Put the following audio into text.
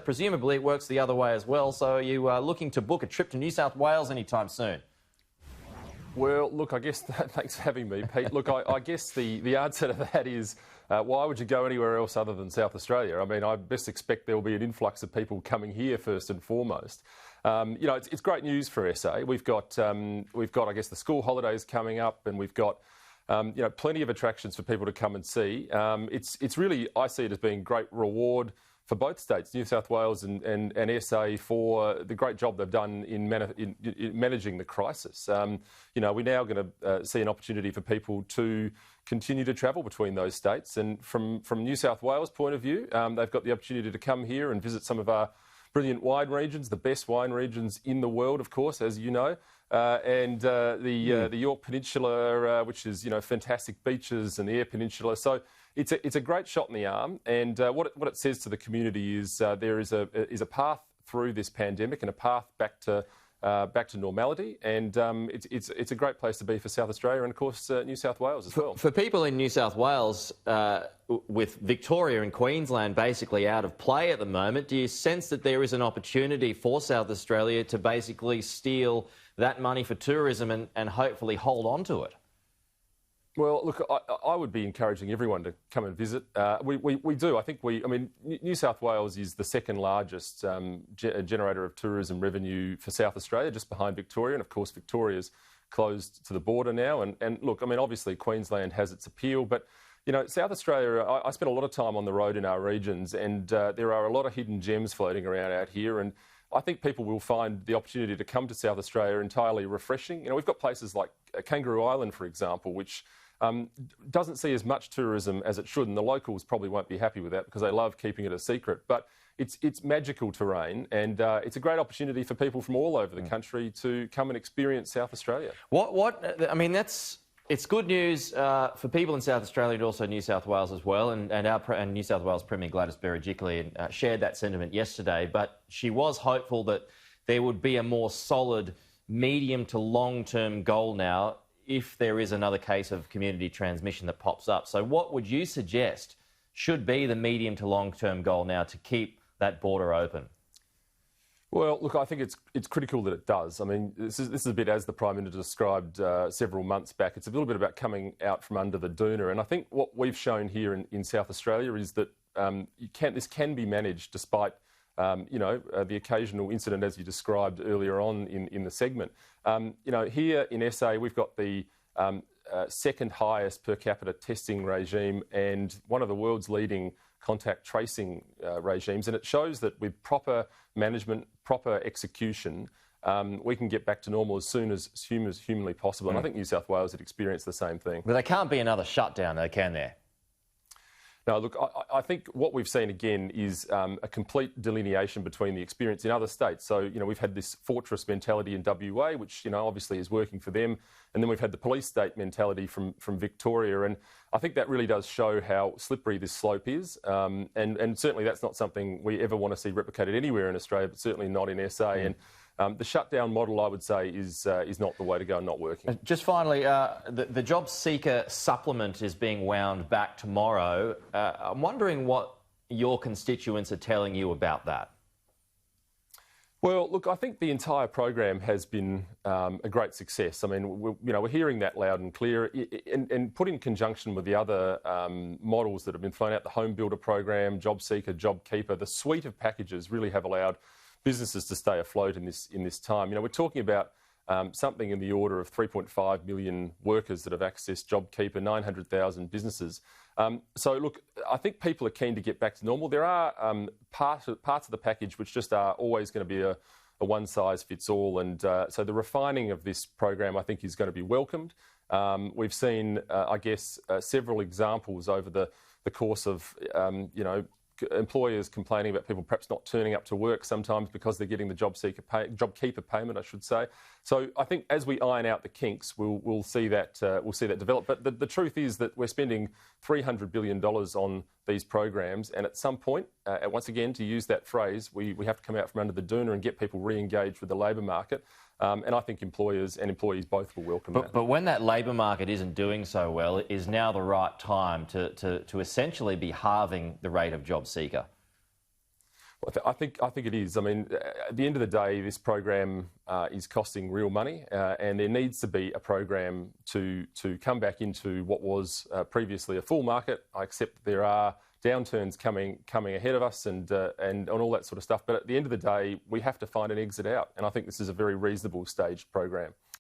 Presumably it works the other way as well. So are you looking to book a trip to New South Wales anytime soon? Well, look, I guess thanks for having me, Pete. Look, I guess the answer to that is why would you go anywhere else other than South Australia? I mean, I best expect there will be an influx of people coming here first and foremost. It's great news for SA. We've got I guess the school holidays coming up, and we've got plenty of attractions for people to come and see. It's really, I see it as being great reward for both states, New South Wales and SA, for the great job they've done in managing the crisis. We're now going to see an opportunity for people to continue to travel between those states. And from New South Wales' point of view, they've got the opportunity to come here and visit some of our brilliant wine regions, the best wine regions in the world, of course, as you know, and the York Peninsula, which is fantastic beaches, and the Eyre Peninsula. So it's a great shot in the arm, and what it says to the community is there is a path through this pandemic and a path back to normality, and it's a great place to be for South Australia and, of course, New South Wales as well. For people in New South Wales, with Victoria and Queensland basically out of play at the moment, do you sense that there is an opportunity for South Australia to basically steal that money for tourism and hopefully hold on to it? Well, look, I would be encouraging everyone to come and visit. We do. I mean, New South Wales is the second largest generator of tourism revenue for South Australia, just behind Victoria. And, of course, Victoria's closed to the border now. And look, I mean, obviously Queensland has its appeal, but, South Australia, I spent a lot of time on the road in our regions, and there are a lot of hidden gems floating around out here. And I think people will find the opportunity to come to South Australia entirely refreshing. We've got places like Kangaroo Island, for example, which doesn't see as much tourism as it should, and the locals probably won't be happy with that because they love keeping it a secret. But it's magical terrain, and it's a great opportunity for people from all over the country to come and experience South Australia. It's good news for people in South Australia and also New South Wales as well. And New South Wales Premier Gladys Berejiklian shared that sentiment yesterday. But she was hopeful that there would be a more solid medium to long-term goal now if there is another case of community transmission that pops up. So what would you suggest should be the medium to long-term goal now to keep that border open? Well, look, I think it's critical that it does. I mean, this is a bit as the Prime Minister described several months back. It's a little bit about coming out from under the doona. And I think what we've shown here in South Australia is that this can be managed despite the occasional incident, as you described earlier on in the segment. Here in SA, we've got the second highest per capita testing regime and one of the world's leading contact tracing regimes. And it shows that with proper management, proper execution, we can get back to normal as soon as humanly possible. And I think New South Wales had experienced the same thing. But there can't be another shutdown, though, can there? No, look, I think what we've seen again is a complete delineation between the experience in other states. So, we've had this fortress mentality in WA, which, obviously is working for them. And then we've had the police state mentality from Victoria. And I think that really does show how slippery this slope is. And certainly that's not something we ever want to see replicated anywhere in Australia, but certainly not in SA. And the shutdown model, I would say, is not the way to go and not working. Just finally, the JobSeeker supplement is being wound back tomorrow. I'm wondering what your constituents are telling you about that. Well, look, I think the entire program has been a great success. I mean, we're hearing that loud and clear, and put in conjunction with the other models that have been thrown out, the Home Builder program, JobSeeker, JobKeeper, the suite of packages really have allowed businesses to stay afloat in this time. We're talking about something in the order of 3.5 million workers that have accessed JobKeeper, 900,000 businesses. So, look, I think people are keen to get back to normal. There are parts of the package which just are always going to be a one-size-fits-all, and so the refining of this program, I think, is going to be welcomed. We've seen, several examples over the course of, employers complaining about people perhaps not turning up to work sometimes because they're getting the JobKeeper payment, I should say. So I think as we iron out the kinks, we'll see that develop. But the truth is that we're spending $300 billion on these programs, and at some point, once again, to use that phrase, we have to come out from under the doona and get people re-engaged with the labour market. And I think employers and employees both will welcome that. But when that labour market isn't doing so well, is now the right time to essentially be halving the rate of JobSeeker? I think it is. I mean, at the end of the day, this program is costing real money, and there needs to be a program to come back into what was previously a full market. I accept that there are downturns coming ahead of us and all that sort of stuff. But at the end of the day, we have to find an exit out, and I think this is a very reasonable staged program.